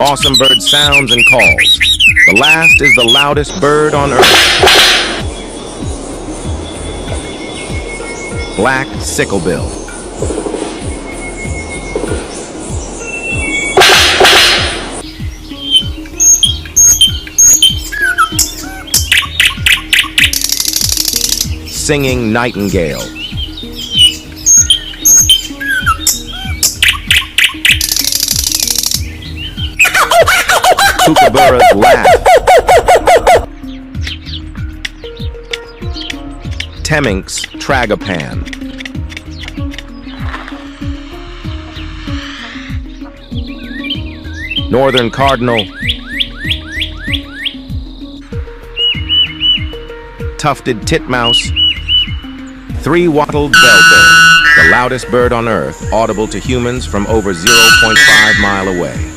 Awesome bird sounds and calls. The last is the loudest bird on earth. Black sicklebill. Singing nightingale. Kookaburra's laugh. Temminck's tragopan. Northern cardinal. Tufted titmouse. Three-wattled bellbird, the loudest bird on earth, audible to humans from over 0.5 mile away.